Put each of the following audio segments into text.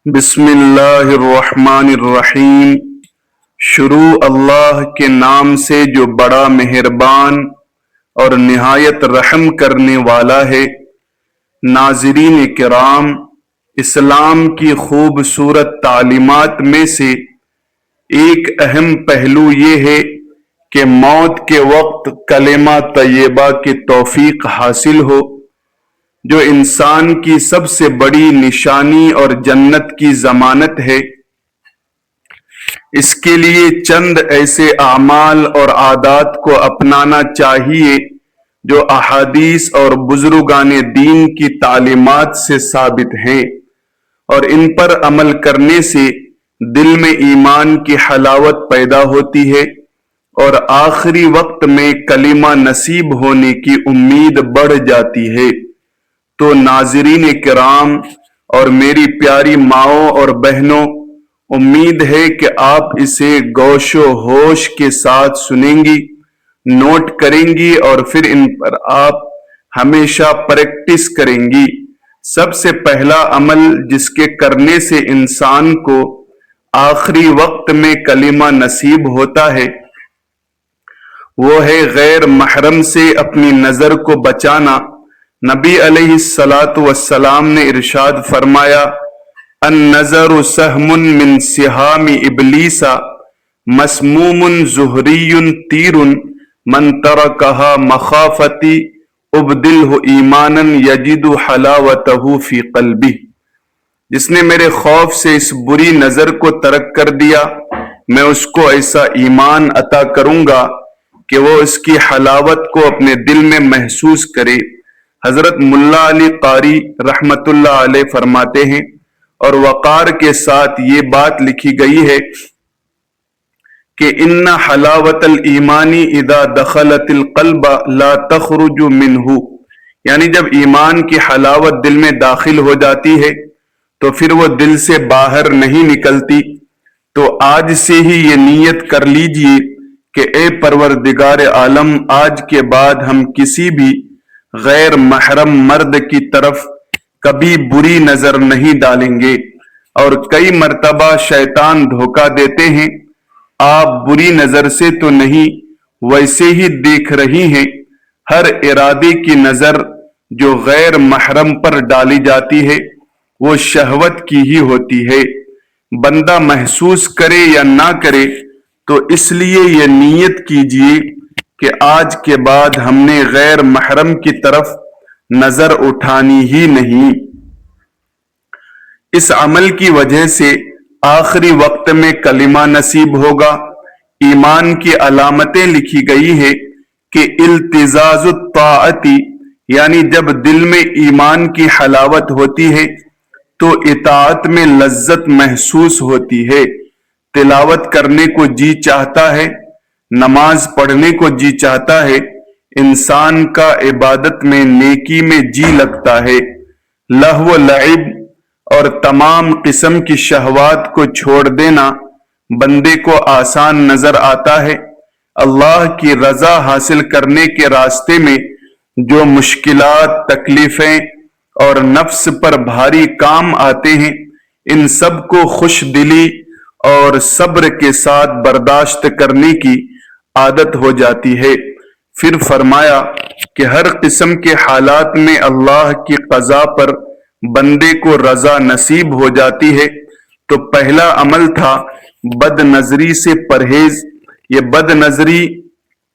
بسم اللہ الرحمن الرحیم۔ شروع اللہ کے نام سے جو بڑا مہربان اور نہایت رحم کرنے والا ہے۔ ناظرین کرام، اسلام کی خوبصورت تعلیمات میں سے ایک اہم پہلو یہ ہے کہ موت کے وقت کلمہ طیبہ کی توفیق حاصل ہو، جو انسان کی سب سے بڑی نشانی اور جنت کی ضمانت ہے۔ اس کے لیے چند ایسے اعمال اور عادات کو اپنانا چاہیے جو احادیث اور بزرگان دین کی تعلیمات سے ثابت ہیں، اور ان پر عمل کرنے سے دل میں ایمان کی حلاوت پیدا ہوتی ہے اور آخری وقت میں کلمہ نصیب ہونے کی امید بڑھ جاتی ہے۔ تو ناظرین کرام اور میری پیاری ماؤں اور بہنوں، امید ہے کہ آپ اسے گوش و ہوش کے ساتھ سنیں گی، نوٹ کریں گی اور پھر ان پر آپ ہمیشہ پریکٹس کریں گی۔ سب سے پہلا عمل جس کے کرنے سے انسان کو آخری وقت میں کلمہ نصیب ہوتا ہے، وہ ہے غیر محرم سے اپنی نظر کو بچانا۔ نبی علیہ السلام نے ارشاد فرمایا، النظر سہم من سہام ابلیس مسموم زہری تیر من ترکہا مخافتی ابدلہ ایمانا یجد حلاوتہ فی قلبہ۔ جس نے میرے خوف سے اس بری نظر کو ترک کر دیا، میں اس کو ایسا ایمان عطا کروں گا کہ وہ اس کی حلاوت کو اپنے دل میں محسوس کرے۔ حضرت ملا علی قاری رحمت اللہ علیہ فرماتے ہیں، اور وقار کے ساتھ یہ بات لکھی گئی ہے کہ ان حلاوت الایمان اذا دخلت القلب لا تخرج منہ، یعنی جب ایمان کی حلاوت دل میں داخل ہو جاتی ہے تو پھر وہ دل سے باہر نہیں نکلتی۔ تو آج سے ہی یہ نیت کر لیجئے کہ اے پروردگار عالم، آج کے بعد ہم کسی بھی غیر محرم مرد کی طرف کبھی بری نظر نہیں ڈالیں گے۔ اور کئی مرتبہ شیطان دھوکہ دیتے ہیں، آپ بری نظر سے تو نہیں، ویسے ہی دیکھ رہی ہیں۔ ہر ارادے کی نظر جو غیر محرم پر ڈالی جاتی ہے وہ شہوت کی ہی ہوتی ہے، بندہ محسوس کرے یا نہ کرے۔ تو اس لیے یہ نیت کیجئے کہ آج کے بعد ہم نے غیر محرم کی طرف نظر اٹھانی ہی نہیں۔ اس عمل کی وجہ سے آخری وقت میں کلمہ نصیب ہوگا۔ ایمان کی علامتیں لکھی گئی ہے کہ التزاز الطاعت، یعنی جب دل میں ایمان کی حلاوت ہوتی ہے تو اطاعت میں لذت محسوس ہوتی ہے، تلاوت کرنے کو جی چاہتا ہے، نماز پڑھنے کو جی چاہتا ہے، انسان کا عبادت میں نیکی میں جی لگتا ہے۔ لہو و لعب اور تمام قسم کی شہوات کو چھوڑ دینا بندے کو آسان نظر آتا ہے۔ اللہ کی رضا حاصل کرنے کے راستے میں جو مشکلات، تکلیفیں اور نفس پر بھاری کام آتے ہیں، ان سب کو خوش دلی اور صبر کے ساتھ برداشت کرنے کی عادت ہو جاتی ہے۔ پھر فرمایا کہ ہر قسم کے حالات میں اللہ کی قضا پر بندے کو رضا نصیب ہو جاتی ہے۔ تو پہلا عمل تھا بد نظری سے پرہیز۔ یہ بد نظری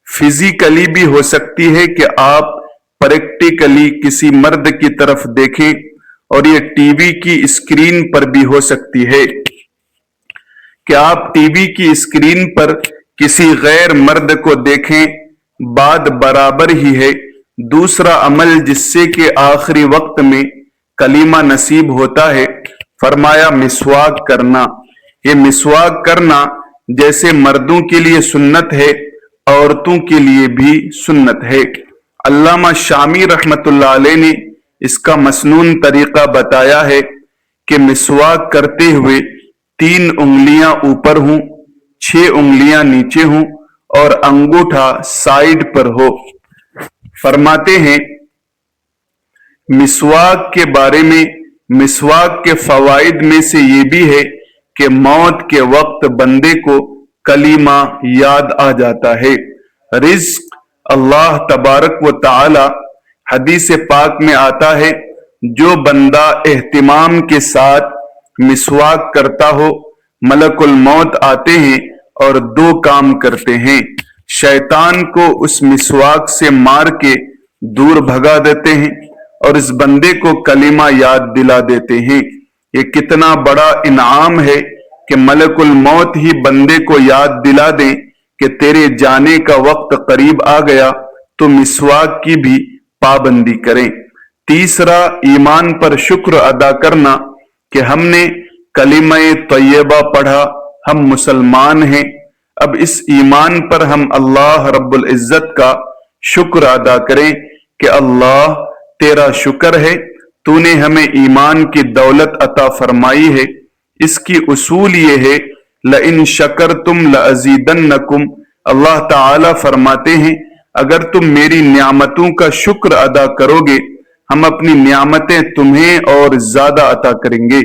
فزیکلی بھی ہو سکتی ہے کہ آپ پریکٹیکلی کسی مرد کی طرف دیکھیں، اور یہ ٹی وی کی اسکرین پر بھی ہو سکتی ہے کہ آپ ٹی وی کی اسکرین پر کسی غیر مرد کو دیکھیں، بات برابر ہی ہے۔ دوسرا عمل جس سے کہ آخری وقت میں کلمہ نصیب ہوتا ہے، فرمایا مسواک کرنا۔ یہ مسواک کرنا جیسے مردوں کے لیے سنت ہے، عورتوں کے لیے بھی سنت ہے۔ علامہ شامی رحمت اللہ علیہ نے اس کا مسنون طریقہ بتایا ہے کہ مسواک کرتے ہوئے 3 انگلیاں اوپر ہوں، 6 انگلیاں نیچے ہوں اور انگوٹھا سائیڈ پر ہو۔ فرماتے ہیں مسواک کے بارے میں مسواک کے فوائد میں سے یہ بھی ہے کہ موت کے وقت بندے کو کلمہ یاد آ جاتا ہے۔ رزق اللہ تبارک و تعالی حدیث پاک میں آتا ہے، جو بندہ اہتمام کے ساتھ مسواک کرتا ہو، ملک الموت آتے ہیں اور دو کام کرتے ہیں، شیطان کو اس مسواک سے مار کے دور بھگا دیتے ہیں اور اس بندے کو کلمہ یاد دلا دیتے ہیں۔ یہ کتنا بڑا انعام ہے کہ ملک الموت ہی بندے کو یاد دلا دیں کہ تیرے جانے کا وقت قریب آ گیا، تو مسواک کی بھی پابندی کریں۔ تیسرا، ایمان پر شکر ادا کرنا کہ ہم نے کلمہ طیبہ پڑھا، ہم مسلمان ہیں۔ اب اس ایمان پر ہم اللہ رب العزت کا شکر ادا کریں کہ اللہ تیرا شکر ہے، تو نے ہمیں ایمان کی دولت عطا فرمائی ہے۔ اس کی اصول یہ ہے، لئن شکرتم لازیدنکم، اللہ تعالی فرماتے ہیں اگر تم میری نعمتوں کا شکر ادا کرو گے، ہم اپنی نعمتیں تمہیں اور زیادہ عطا کریں گے۔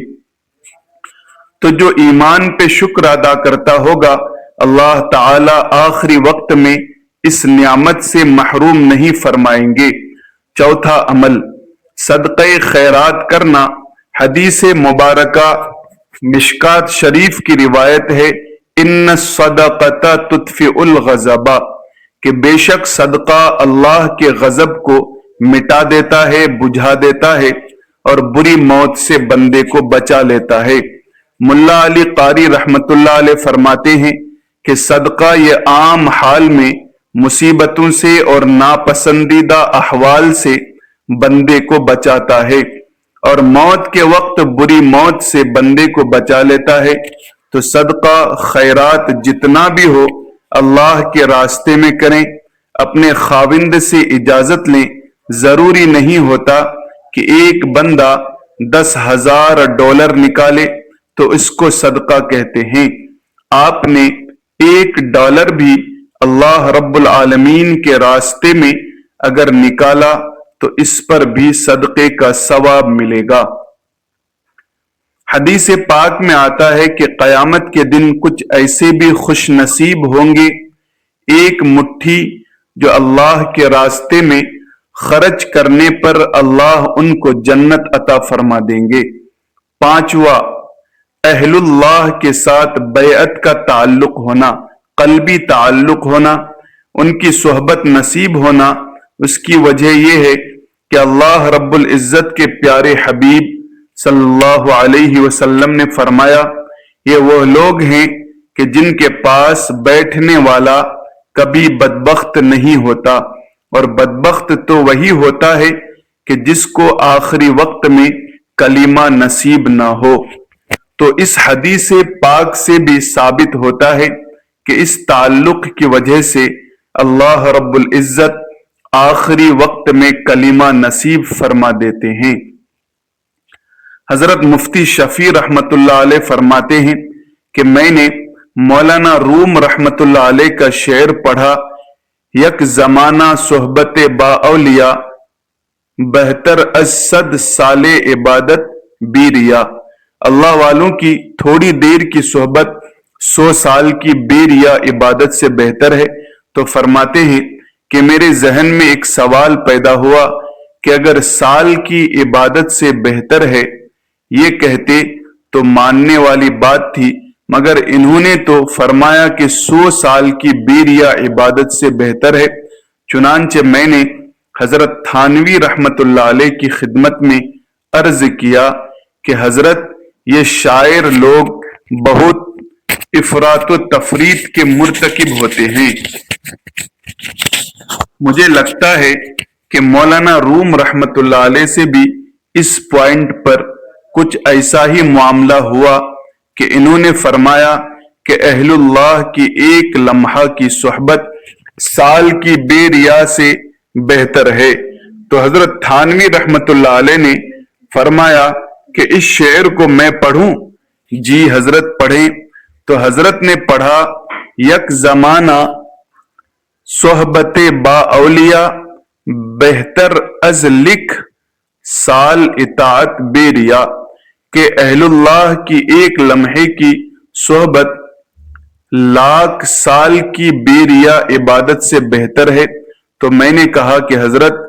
تو جو ایمان پہ شکر ادا کرتا ہوگا، اللہ تعالی آخری وقت میں اس نعمت سے محروم نہیں فرمائیں گے۔ چوتھا عمل، صدقہ خیرات کرنا۔ حدیث مبارکہ مشکات شریف کی روایت ہے، ان الصدقۃ تطفئ الغضب، کہ بے شک صدقہ اللہ کے غضب کو مٹا دیتا ہے، بجھا دیتا ہے اور بری موت سے بندے کو بچا لیتا ہے۔ ملا علی قاری رحمت اللہ علیہ فرماتے ہیں کہ صدقہ یہ عام حال میں مصیبتوں سے اور ناپسندیدہ احوال سے بندے کو بچاتا ہے، اور موت کے وقت بری موت سے بندے کو بچا لیتا ہے۔ تو صدقہ خیرات جتنا بھی ہو اللہ کے راستے میں کریں، اپنے خاوند سے اجازت لیں۔ ضروری نہیں ہوتا کہ ایک بندہ $10,000 نکالے تو اس کو صدقہ کہتے ہیں۔ آپ نے $1 بھی اللہ رب العالمین کے راستے میں اگر نکالا تو اس پر بھی صدقے کا ثواب ملے گا۔ حدیث پاک میں آتا ہے کہ قیامت کے دن کچھ ایسے بھی خوش نصیب ہوں گے، ایک مٹھی جو اللہ کے راستے میں خرچ کرنے پر اللہ ان کو جنت عطا فرما دیں گے۔ پانچواں، اہل اللہ کے ساتھ بیعت کا تعلق ہونا، قلبی تعلق ہونا، ان کی صحبت نصیب ہونا۔ اس کی وجہ یہ ہے کہ اللہ رب العزت کے پیارے حبیب صلی اللہ علیہ وسلم نے فرمایا، یہ وہ لوگ ہیں کہ جن کے پاس بیٹھنے والا کبھی بدبخت نہیں ہوتا، اور بدبخت تو وہی ہوتا ہے کہ جس کو آخری وقت میں کلمہ نصیب نہ ہو۔ تو اس حدیث پاک سے بھی ثابت ہوتا ہے کہ اس تعلق کی وجہ سے اللہ رب العزت آخری وقت میں کلمہ نصیب فرما دیتے ہیں۔ حضرت مفتی شفیع رحمت اللہ علیہ فرماتے ہیں کہ میں نے مولانا روم رحمت اللہ علیہ کا شعر پڑھا، یک زمانہ صحبت با اولیاء، بہتر از 100 سال عبادت بی ریا۔ اللہ والوں کی تھوڑی دیر کی صحبت 100 سال کی بے ریا عبادت سے بہتر ہے۔ تو فرماتے ہیں کہ میرے ذہن میں ایک سوال پیدا ہوا کہ اگر سال کی عبادت سے بہتر ہے یہ کہتے تو ماننے والی بات تھی، مگر انہوں نے تو فرمایا کہ 100 سال کی بے ریا عبادت سے بہتر ہے۔ چنانچہ میں نے حضرت تھانوی رحمت اللہ علیہ کی خدمت میں عرض کیا کہ حضرت یہ شاعر لوگ بہت افراط و تفریط کے مرتکب ہوتے ہیں۔ مجھے لگتا ہے کہ مولانا روم رحمت اللہ علیہ سے بھی اس پوائنٹ پر کچھ ایسا ہی معاملہ ہوا کہ انہوں نے فرمایا کہ اہل اللہ کی ایک لمحہ کی صحبت سال کی بے ریا سے بہتر ہے۔ تو حضرت تھانوی رحمت اللہ علیہ نے فرمایا کہ اس شعر کو میں پڑھوں؟ جی حضرت پڑھیں۔ تو حضرت نے پڑھا، یک زمانہ صحبت با اولیاء، بہتر از لکھ سال اطاعت بے ریا کہ اہل اللہ کی ایک لمحے کی صحبت لاکھ سال کی بے ریا عبادت سے بہتر ہے۔ تو میں نے کہا کہ حضرت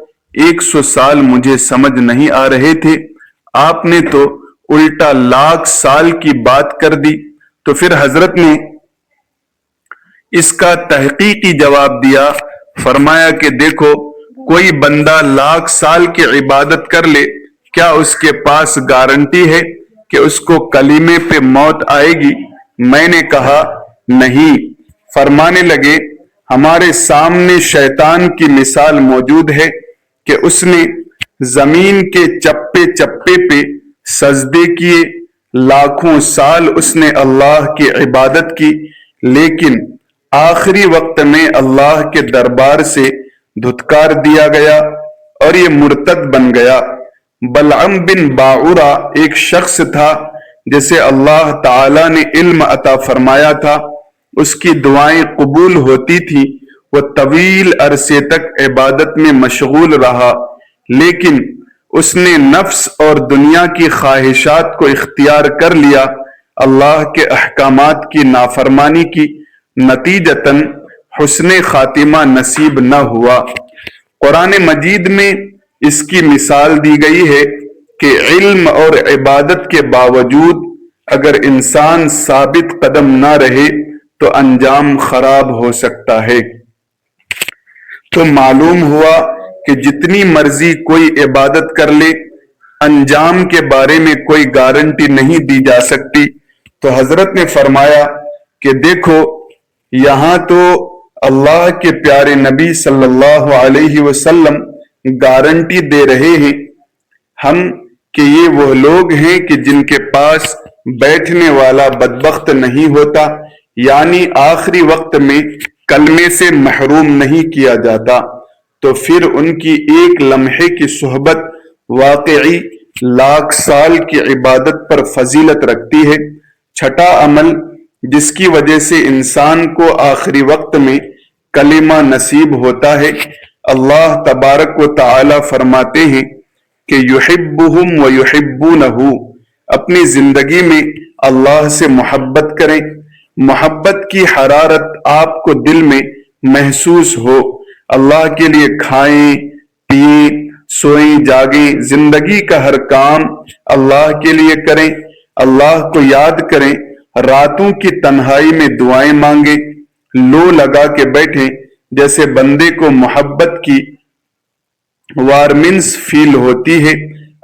100 سال مجھے سمجھ نہیں آ رہے تھے، آپ نے تو الٹا لاکھ سال کی بات کر دی۔ تو پھر حضرت نے اس کا تحقیقی جواب دیا، فرمایا کہ دیکھو، کوئی بندہ لاکھ سال کی عبادت کر لے، کیا اس کے پاس گارنٹی ہے کہ اس کو کلمے پہ موت آئے گی؟ میں نے کہا نہیں۔ فرمانے لگے ہمارے سامنے شیطان کی مثال موجود ہے کہ اس نے زمین کے چپے چپے پہ سجدے کیے، لاکھوں سال اس نے اللہ کی عبادت کی، لیکن آخری وقت میں اللہ کے دربار سے دھتکار دیا گیا اور یہ مرتد بن گیا۔ بلعم بن باعورہ ایک شخص تھا جسے اللہ تعالی نے علم عطا فرمایا تھا، اس کی دعائیں قبول ہوتی تھیں، وہ طویل عرصے تک عبادت میں مشغول رہا، لیکن اس نے نفس اور دنیا کی خواہشات کو اختیار کر لیا، اللہ کے احکامات کی نافرمانی کی، نتیجتاً حسن خاتمہ نصیب نہ ہوا۔ قرآن مجید میں اس کی مثال دی گئی ہے کہ علم اور عبادت کے باوجود اگر انسان ثابت قدم نہ رہے تو انجام خراب ہو سکتا ہے۔ تو معلوم ہوا کہ جتنی مرضی کوئی عبادت کر لے، انجام کے بارے میں کوئی گارنٹی نہیں دی جا سکتی۔ تو حضرت نے فرمایا کہ دیکھو، یہاں تو اللہ کے پیارے نبی صلی اللہ علیہ وسلم گارنٹی دے رہے ہیں ہم کہ یہ وہ لوگ ہیں کہ جن کے پاس بیٹھنے والا بدبخت نہیں ہوتا، یعنی آخری وقت میں کلمے سے محروم نہیں کیا جاتا۔ تو پھر ان کی ایک لمحے کی صحبت واقعی لاکھ سال کی عبادت پر فضیلت رکھتی ہے۔ چھٹا عمل جس کی وجہ سے انسان کو آخری وقت میں کلمہ نصیب ہوتا ہے، اللہ تبارک و تعالی فرماتے ہیں کہ یحبہم و یحبونہ، اپنی زندگی میں اللہ سے محبت کریں، محبت کی حرارت آپ کو دل میں محسوس ہو، اللہ کے لیے کھائیں پیئیں سوئیں جاگیں، زندگی کا ہر کام اللہ کے لیے کریں، اللہ کو یاد کریں، راتوں کی تنہائی میں دعائیں مانگیں، لو لگا کے بیٹھیں، جیسے بندے کو محبت کی وارمنس فیل ہوتی ہے،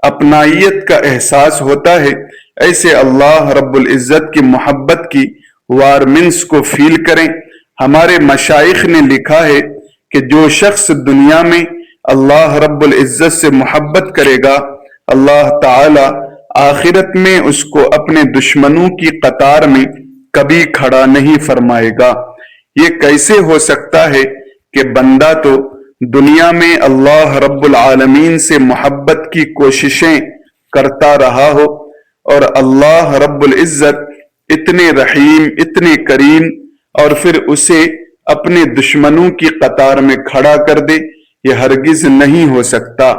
اپنائیت کا احساس ہوتا ہے، ایسے اللہ رب العزت کی محبت کی وارمنس کو فیل کریں۔ ہمارے مشائخ نے لکھا ہے کہ جو شخص دنیا میں اللہ رب العزت سے محبت کرے گا، اللہ تعالی آخرت میں اس کو اپنے دشمنوں کی قطار میں کبھی کھڑا نہیں فرمائے گا۔ یہ کیسے ہو سکتا ہے کہ بندہ تو دنیا میں اللہ رب العالمین سے محبت کی کوششیں کرتا رہا ہو اور اللہ رب العزت اتنے رحیم اتنے کریم اور پھر اسے اپنے دشمنوں کی قطار میں کھڑا کر دے؟ یہ ہرگز نہیں ہو سکتا۔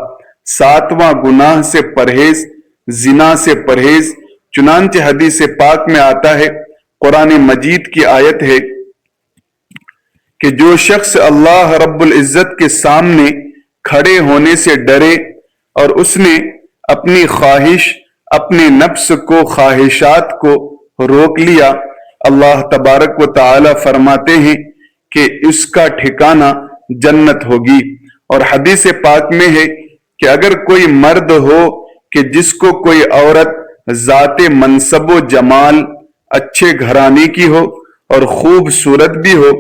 ساتواں گناہ سے پرہیز، زنا سے پرہیز، چنانچہ حدیث پاک میں آتا ہے، قرآن مجید کی آیت ہے کہ جو شخص اللہ رب العزت کے سامنے کھڑے ہونے سے ڈرے اور اس نے اپنی خواہش، اپنے نفس کو، خواہشات کو روک لیا، اللہ تبارک و تعالی فرماتے ہیں کہ اس کا ٹھکانہ جنت ہوگی۔ اور حدیث پاک میں ہے کہ اگر کوئی مرد ہو کہ جس کو کوئی عورت ذات منصب و جمال، اچھے گھرانے کی ہو اور خوبصورت بھی ہو،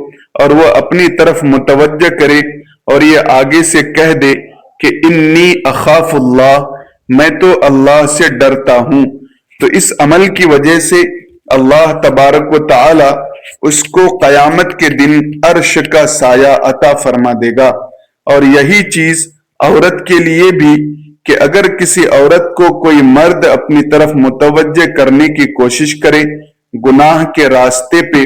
اور وہ اپنی طرف متوجہ کرے اور یہ آگے سے کہہ دے کہ انی اخاف اللہ، میں تو اللہ سے ڈرتا ہوں، تو اس عمل کی وجہ سے اللہ تبارک و تعالی اس کو قیامت کے دن عرش کا سایہ عطا فرما دے گا۔ اور یہی چیز عورت کے لیے بھی کہ اگر کسی عورت کو کوئی مرد اپنی طرف متوجہ کرنے کی کوشش کرے، گناہ کے راستے پہ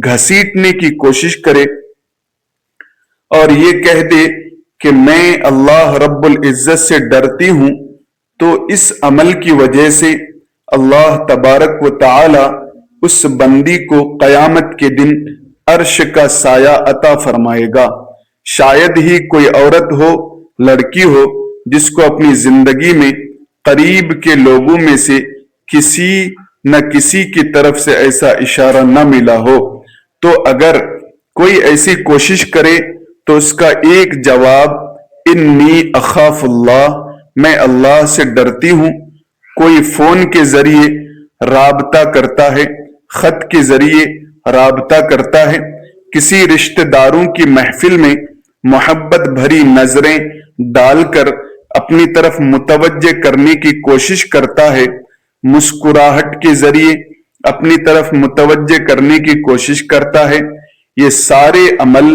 گھسیٹنے کی کوشش کرے اور یہ کہہ دے کہ میں اللہ رب العزت سے ڈرتی ہوں، تو اس عمل کی وجہ سے اللہ تبارک و تعالی اس بندی کو قیامت کے دن عرش کا سایہ عطا فرمائے گا۔ شاید ہی کوئی عورت ہو، لڑکی ہو، جس کو اپنی زندگی میں قریب کے لوگوں میں سے کسی نہ کسی کی طرف سے ایسا اشارہ نہ ملا ہو، تو اگر کوئی ایسی کوشش کرے تو اس کا ایک جواب انی اخاف اللہ، میں اللہ سے ڈرتی ہوں، کوئی فون کے ذریعے رابطہ کرتا ہے، خط کے ذریعے رابطہ کرتا ہے، کسی رشتہ داروں کی محفل میں محبت بھری نظریں ڈال کر اپنی طرف متوجہ کرنے کی کوشش کرتا ہے، مسکراہٹ کے ذریعے اپنی طرف متوجہ کرنے کی کوشش کرتا ہے، یہ سارے عمل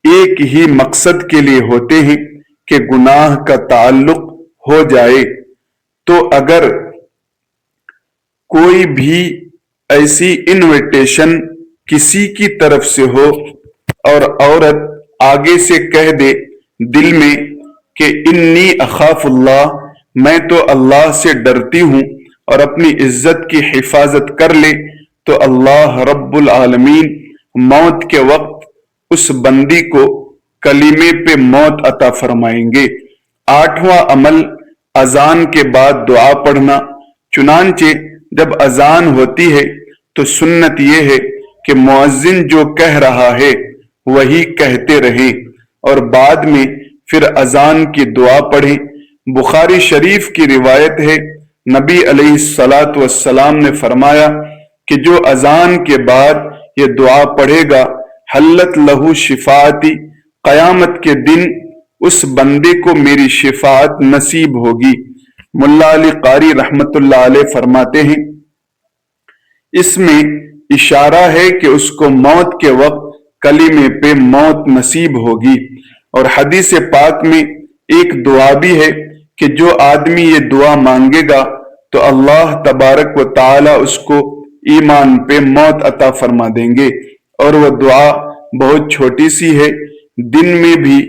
ایک ہی مقصد کے لیے ہوتے ہیں کہ گناہ کا تعلق ہو جائے۔ تو اگر کوئی بھی ایسی انویٹیشن کسی کی طرف سے ہو اور عورت آگے سے کہہ دے دل میں کہ انی اخاف اللہ، میں تو اللہ سے ڈرتی ہوں، اور اپنی عزت کی حفاظت کر لے، تو اللہ رب العالمین موت کے وقت اس بندی کو کلمے پہ موت عطا فرمائیں گے۔ 8واں عمل اذان کے بعد دعا پڑھنا۔ چنانچہ جب اذان ہوتی ہے تو سنت یہ ہے کہ مؤذن جو کہہ رہا ہے وہی کہتے رہیں اور بعد میں پھر اذان کی دعا پڑھیں۔ بخاری شریف کی روایت ہے، نبی علیہ الصلاۃ والسلام نے فرمایا کہ جو اذان کے بعد یہ دعا پڑھے گا حلت لہو شفاعتی، قیامت کے دن اس بندے کو میری شفاعت نصیب ہوگی۔ ملا علی قاری رحمت اللہ علیہ فرماتے ہیں اس میں اشارہ ہے کہ اس کو موت کے وقت کلمے پہ موت نصیب ہوگی۔ اور حدیث پاک میں ایک دعا بھی ہے کہ جو آدمی یہ دعا مانگے گا تو اللہ تبارک و تعالی اس کو ایمان پہ موت عطا فرما دیں گے، اور وہ دعا بہت چھوٹی سی ہے، دن میں بھی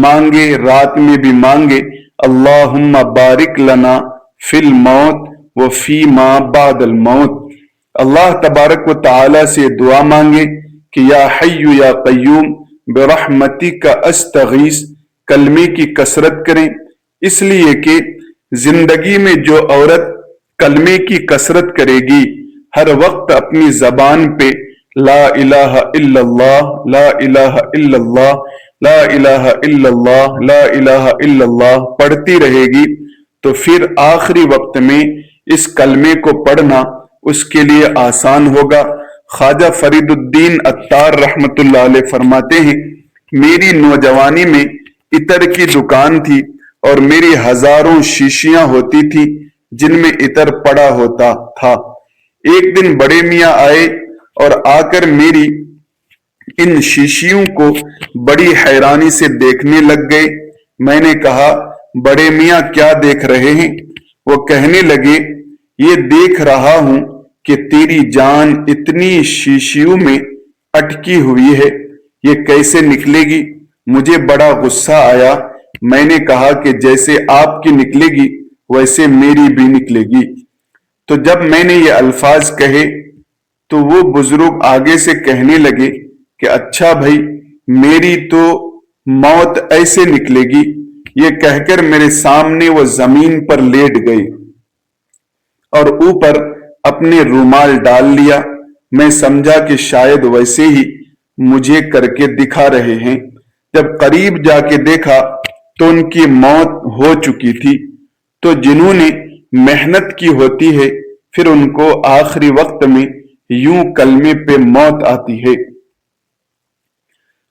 مانگے رات میں بھی مانگے، اللہم بارک لنا فی الموت و فی ما بعد الموت۔ اللہ تبارک و تعالی سے دعا مانگے کہ یا حی یا قیوم برحمتک استغیث، کلمے کی کثرت کریں، اس لیے کہ زندگی میں جو عورت کلمے کی کثرت کرے گی، ہر وقت اپنی زبان پہ لا الہ الا اللہ، لا الہ الا اللہ، لا الہ الا اللہ، لا الہ الا اللہ پڑھتی رہے گی، تو پھر آخری وقت میں اس کلمے کو پڑھنا اس کے لیے آسان ہوگا۔ خواجہ فرید الدین عطار رحمت اللہ علیہ فرماتے ہیں میری نوجوانی میں عطر کی دکان تھی اور میری ہزاروں شیشیاں ہوتی تھی جن میں عطر پڑا ہوتا تھا۔ ایک دن بڑے میاں آئے اور آ کر میری ان شیشیوں کو بڑی حیرانی سے دیکھنے لگ گئے۔ میں نے کہا بڑے میاں کیا دیکھ رہے ہیں؟ وہ کہنے لگے یہ دیکھ رہا ہوں کہ تیری جان اتنی شیشیوں میں اٹکی ہوئی ہے، یہ کیسے نکلے گی؟ مجھے بڑا غصہ آیا، میں نے کہا کہ جیسے آپ کی نکلے گی ویسے میری بھی نکلے گی۔ تو جب میں نے یہ الفاظ کہے تو وہ بزرگ آگے سے کہنے لگے کہ اچھا بھائی میری تو موت ایسے نکلے گی، یہ کہہ کر میرے سامنے وہ زمین پر لیٹ گئے اور اوپر اپنے رومال ڈال لیا۔ میں سمجھا کہ شاید ویسے ہی مجھے کر کے دکھا رہے ہیں۔ جب قریب جا کے دیکھا تو ان کی موت ہو چکی تھی۔ تو جنہوں نے محنت کی ہوتی ہے پھر ان کو آخری وقت میں یوں کلمے پہ موت آتی ہے۔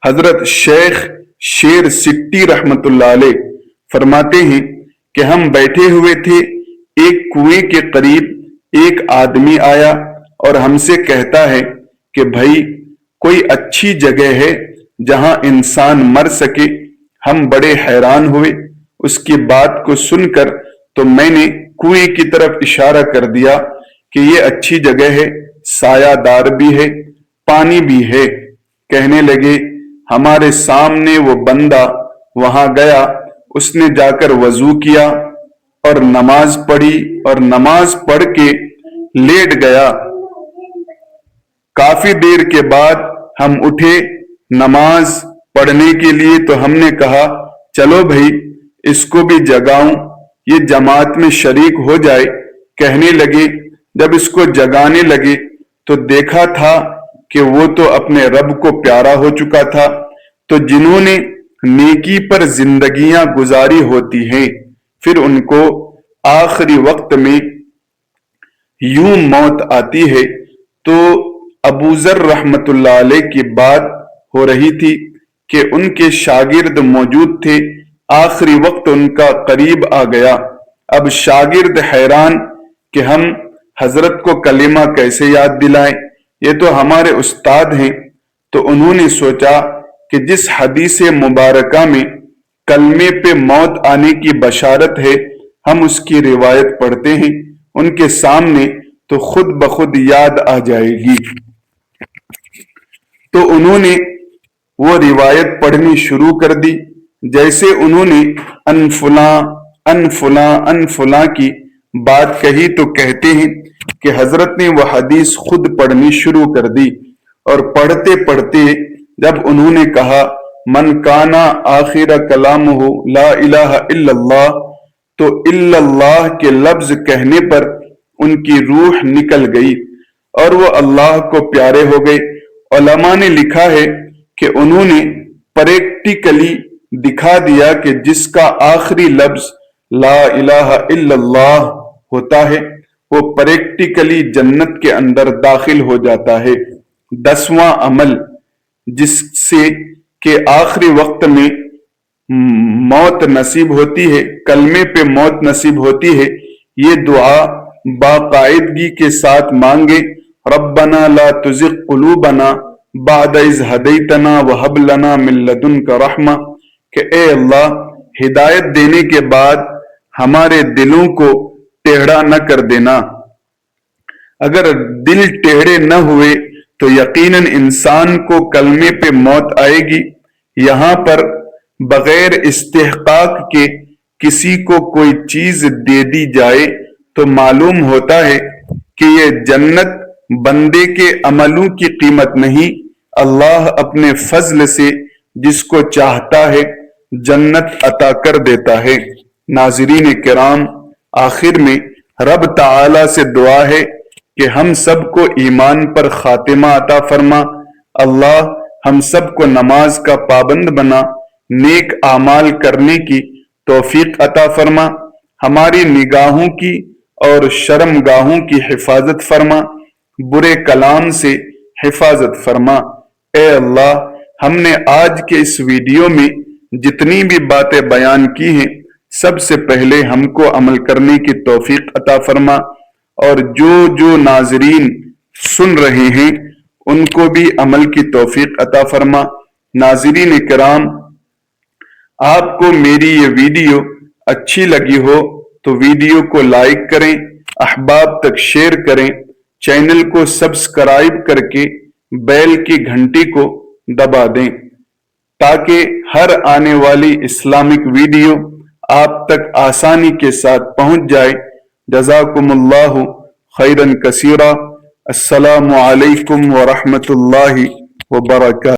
حضرت شیخ شیر سٹی رحمت اللہ علیہ فرماتے ہیں کہ ہم بیٹھے ہوئے تھے، ایک کنویں کے قریب ایک آدمی آیا اور ہم سے کہتا ہے کہ بھائی کوئی اچھی جگہ ہے جہاں انسان مر سکے۔ ہم بڑے حیران ہوئے اس کی بات کو سن کر، تو میں نے کنویں کی طرف اشارہ کر دیا کہ یہ اچھی جگہ ہے، سایہ دار بھی ہے، پانی بھی ہے۔ کہنے لگے ہمارے سامنے وہ بندہ وہاں گیا، اس نے جا کر وضو کیا اور نماز پڑھی اور نماز پڑھ کے لیٹ گیا۔ کافی دیر کے بعد ہم اٹھے نماز پڑھنے کے لیے تو ہم نے کہا چلو بھائی اس کو بھی جگاؤں، یہ جماعت میں شریک ہو جائے۔ کہنے لگے، جب اس کو جگانے لگے تو دیکھا تھا کہ وہ تو اپنے رب کو پیارا ہو چکا تھا۔ تو جنہوں نے نیکی پر زندگیاں گزاری ہوتی ہیں پھر ان کو آخری وقت میں یوں موت آتی ہے۔ تو ابو ذر رحمت اللہ علیہ کی بات ہو رہی تھی کہ ان کے شاگرد موجود تھے، آخری وقت ان کا قریب آ گیا۔ اب شاگرد حیران کہ ہم حضرت کو کلمہ کیسے یاد دلائیں، یہ تو ہمارے استاد ہیں۔ تو انہوں نے سوچا کہ جس حدیث مبارکہ میں کلمے پہ موت آنے کی بشارت ہے ہم اس کی روایت پڑھتے ہیں، ان کے سامنے تو خود بخود یاد آ جائے گی۔ تو انہوں نے وہ روایت پڑھنی شروع کر دی۔ جیسے انہوں نے ان فلاں ان فلاں ان فلاں کی بات کہی تو کہتے ہیں کہ حضرت نے وہ حدیث خود پڑھنی شروع کر دی، اور پڑھتے پڑھتے جب انہوں نے کہا من کانا آخر کلامہ لا الہ الا اللہ، تو الا اللہ کے لفظ کہنے پر ان کی روح نکل گئی اور وہ اللہ کو پیارے ہو گئے۔ علماء نے لکھا ہے کہ انہوں نے پریکٹیکلی دکھا دیا کہ جس کا آخری لفظ لا الہ الا اللہ ہوتا ہے وہ پریکٹیکلی جنت کے اندر داخل ہو جاتا ہے۔ 10واں عمل جس سے کہ آخری وقت میں موت نصیب ہوتی ہے، کلمے پہ موت نصیب ہوتی ہے، یہ دعا باقاعدگی کے ساتھ مانگے، ربنا لا تزغ قلوبنا بعد اذ ہدیتنا وہب لنا من لدنک رحمہ، کہ اے اللہ ہدایت دینے کے بعد ہمارے دلوں کو ٹیڑھا نہ کر دینا۔ اگر دل ٹیڑھے نہ ہوئے تو یقیناً انسان کو کلمے پہ موت آئے گی۔ یہاں پر بغیر استحقاق کے کسی کو کوئی چیز دے دی جائے تو معلوم ہوتا ہے کہ یہ جنت بندے کے عملوں کی قیمت نہیں، اللہ اپنے فضل سے جس کو چاہتا ہے جنت عطا کر دیتا ہے۔ ناظرین کرام، آخر میں رب تعالی سے دعا ہے کہ ہم سب کو ایمان پر خاتمہ عطا فرما۔ اللہ ہم سب کو نماز کا پابند بنا، نیک اعمال کرنے کی توفیق عطا فرما، ہماری نگاہوں کی اور شرم گاہوں کی حفاظت فرما، برے کلام سے حفاظت فرما۔ اے اللہ، ہم نے آج کے اس ویڈیو میں جتنی بھی باتیں بیان کی ہیں سب سے پہلے ہم کو عمل کرنے کی توفیق عطا فرما، اور جو ناظرین سن رہے ہیں ان کو بھی عمل کی توفیق عطا فرما۔ ناظرین کرام، آپ کو میری یہ ویڈیو اچھی لگی ہو تو ویڈیو کو لائک کریں، احباب تک شیئر کریں، چینل کو سبسکرائب کر کے بیل کی گھنٹی کو دبا دیں تاکہ ہر آنے والی اسلامک ویڈیو آپ تک آسانی کے ساتھ پہنچ جائے۔ جزاکم اللہ خیرا کثیرا۔ السلام علیکم ورحمۃ اللہ وبرکاتہ۔